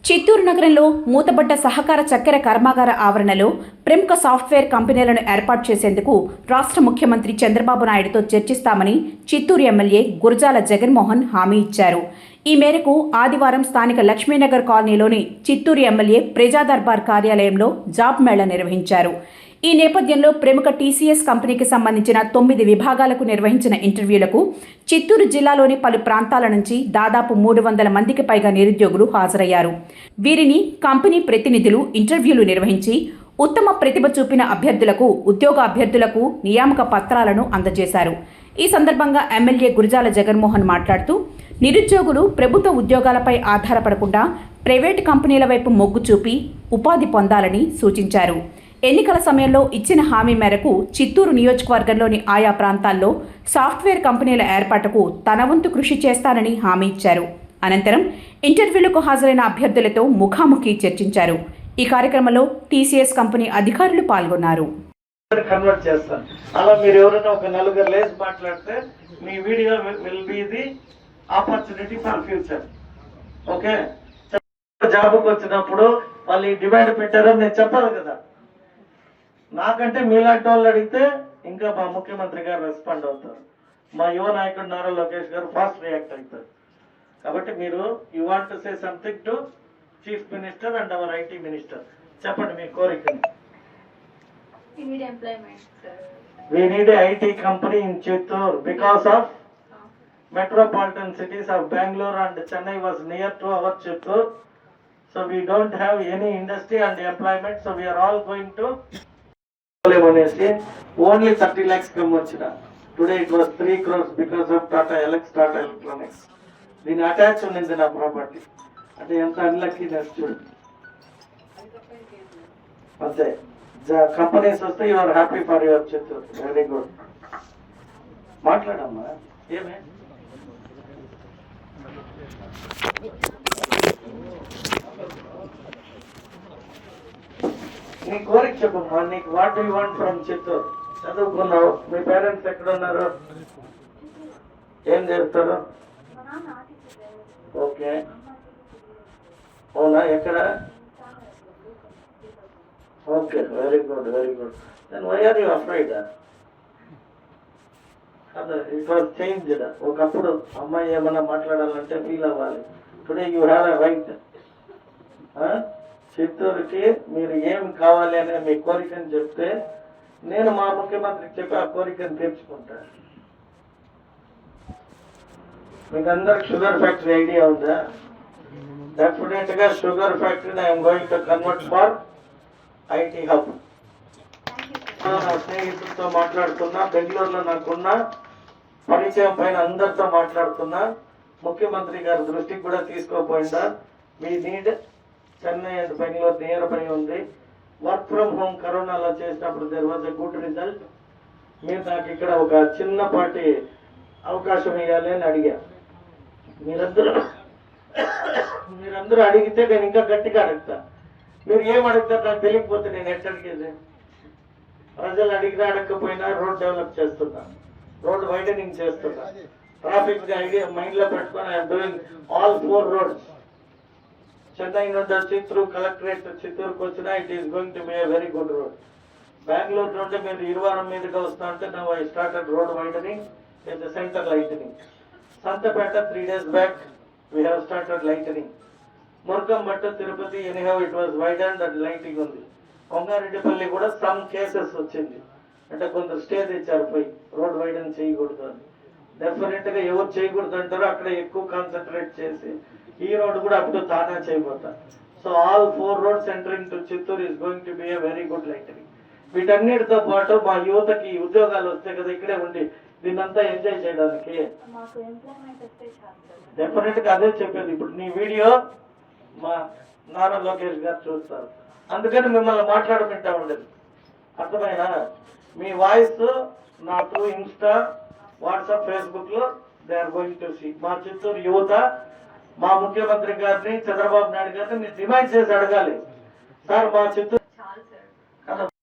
చిత్తూరు నగరంలో మూతబడ్డ సహకార చక్కెర కర్మాగార ఆవరణలో ప్రముఖ సాఫ్ట్వేర్ కంపెనీలను ఏర్పాటు చేసేందుకు రాష్ట్ర ముఖ్యమంత్రి చంద్రబాబు నాయుడుతో చర్చిస్తామని చిత్తూరు ఎమ్మెల్యే గురజాల జగన్మోహన్ హామీ ఇచ్చారు. ఈ మేరకు ఆదివారం స్థానిక లక్ష్మీనగర్ కాలనీలోని చిత్తూరు ఎమ్మెల్యే ప్రజా దర్బార్ కార్యాలయంలో జాబ్ మేళా నిర్వహించారు. ఈ నేపథ్యంలో ప్రముఖ టీసీఎస్ కంపెనీకి సంబంధించిన 9 విభాగాలకు నిర్వహించిన ఇంటర్వ్యూలకు చిత్తూరు జిల్లాలోని పలు ప్రాంతాల నుంచి దాదాపు 300 మందికి పైగా నిరుద్యోగులు హాజరయ్యారు. వీరిని కంపెనీ ప్రతినిధులు ఇంటర్వ్యూలు నిర్వహించి ఉత్తమ ప్రతిభ చూపిన అభ్యర్థులకు ఉద్యోగ అభ్యర్థులకు నియామక పత్రాలను అందజేశారు. ఈ సందర్భంగా ఎమ్మెల్యే గురజాల జగన్మోహన్ మాట్లాడుతూ నిరుద్యోగులు ప్రభుత్వ ఉద్యోగాలపై ఆధారపడకుండా ప్రైవేటు కంపెనీల వైపు మొగ్గు చూపి ఉపాధి పొందాలని సూచించారు. ఎన్నికల సమయంలో ఇచ్చిన హామీ మేరకు చిత్తూరు నియోజకవర్గంలోని ఆయా ప్రాంతాల్లో సాఫ్ట్వేర్ కంపెనీల ఏర్పాటుకు తన వంతు కృషి చేస్తానని హామీ ఇచ్చారు. అనంతరం ఇంటర్వ్యూలకు హాజరైన అభ్యర్థులతో ముఖాముఖి చర్చించారు. ఈ కార్యక్రమంలో టీసీఎస్ కంపెనీ అధికారులు పాల్గొన్నారు. కన్వర్ట్ చేస్తాను. అలా మీరు ఎవరైనా ఒక నలుగురు లేసి మాట్లాడితే మీ video will be the opportunity for future. Okay, జాబ్కి వచ్చినప్పుడు వాళ్ళు ఈ డిమాండ్ పెట్టారని నేను చెప్పాలి కదా. నాకంటే మీలాంటి వాళ్ళు అడిగితే ఇంకా మా ముఖ్యమంత్రి గారు రెస్పాండ్ అవుతారు, మా యువ నాయకుడు నారా లోకేష్ గారు ఫాస్ట్ రియాక్ట్ అవుతారు. కాబట్టి మీరు you want to say something to chief minister and hour IT minister. చెప్పండి మీ కోరికని. We need a IT company in Chittoor because of metropolitan cities of Bangalore and Chennai was near to our Chittoor. So we don't have any industry and employment. So we are all going to only 30 lakhs come vachina. Today it was 3 crores because of Tata Electronics. Then attach unnindi na property. Ante enta unluckiness chudu. Ante the companies వస్తే you are happy for your Chittoor. Very good. మాట్లాడమ్మా. ఏమే నీ కోరిక చెప్పమ్మా. నీకు what you want from Chittoor? చదువుకున్నావు, మీ parents ఎక్కడ ఉన్నారు, ఏం చేస్తారు? ఓకే, అవునా, ఎక్కడ? Okay, very good, very good. Then why are you afraid? కదా, ఇట్ వాజ్ చేంజ్డ్. ఒకప్పుడు అమ్మాయి ఏమన్నా మాట్లాడాలంటే ఫీల్ అవ్వాలి. Today you have a right. చిత్తూరుకి మీరు ఏమి కావాలి అనే మీ కోరికను చెప్తే నేను మా ముఖ్యమంత్రికి చెప్పి ఆ కోరికను తీర్చుకుంటాను. మీకు అందరికి షుగర్ ఫ్యాక్టరీ ఐడియా ఉందా? డెఫినెట్ గా షుగర్ ఫ్యాక్టరీని I'm going to convert for IT hub. నా స్నేహితులతో మాట్లాడుతున్నా, బెంగళూరులో నాకున్న పరిచయం పైన అందరితో మాట్లాడుతున్నా. ముఖ్యమంత్రి గారి దృష్టికి కూడా తీసుకోపోయిందా? మీ need Chennai and Bengaluru nearby ఉంది. వర్క్ ఫ్రమ్ హోమ్ కరోనాలో చేసినప్పుడు there was a good result. మీరు నాకు ఇక్కడ ఒక చిన్నపాటి అవకాశం ఇవ్వాలి అని అడిగా. మీరందరూ అడిగితే నేను ఇంకా గట్టిగా అడుగుతా. మీరు ఏం అడుగుతారు నాకు తెలియకపోతే నేను ఎట్లా అడిగేది? ప్రజలు అడిగినా అడగకపోయినా రోడ్ డెవలప్ చేస్తున్నా, రోడ్ వైడనింగ్ చేస్తున్నా. ట్రాఫిక్ ఐడియా మైండ్ లో పెట్టుకొని I'm doing all 4 roads. Chennai నుండి చిత్తూరు కలెక్టరేట్ చిత్తూరుకు వచ్చినా it is going to be a very good road. Bengaluru నుండి మీరు ఇరువారం మీదుగా వస్తా అంటే now I started road widening with the centre lightning. Santhapeta 3 days back we have started lightning. Murakambattu Tirupati anyhow it was widened and lighting ఉంది. కొంగారెడ్డిపల్లి కూడా some cases వచ్చింది, అంటే కొంత స్టే తెచ్చారు పోయి రోడ్ వైడన్ చేయకూడదు అని. డెఫినెట్ గా ఎవరు చేయకూడదు అంటారో అక్కడ ఎక్కువ కాన్సన్ట్రేట్ చేసి ఈ రోడ్ కూడా అప్పుడు తానా చేయబోతారు. So all 4 roads entering to Chittoor is going to be a very good lightning. వీటన్నిటితో పాటు మా యువతకి ఉద్యోగాలు వస్తాయి కదా ఇక్కడే ఉండి దీన్నంతా ఎంజాయ్ చేయడానికి. డెఫినెట్ గా అదే చెప్పేది. ఇప్పుడు నీ వీడియో మా నారా లోకేష్ గారు చూస్తారు, అందుకని మిమ్మల్ని మాట్లాడుకుంటా ఉండేది. అర్థమైనా? మీ వాయిస్ నాకు ఇన్స్టా, వాట్సాప్, ఫేస్బుక్ లో they are going to see. మా చిత్తూరు యువత మా ముఖ్యమంత్రి గారిని చంద్రబాబు నాయుడు గారిని మీరు డిమాండ్ చేసి అడగాలి. సార్ మా చిత్తూరు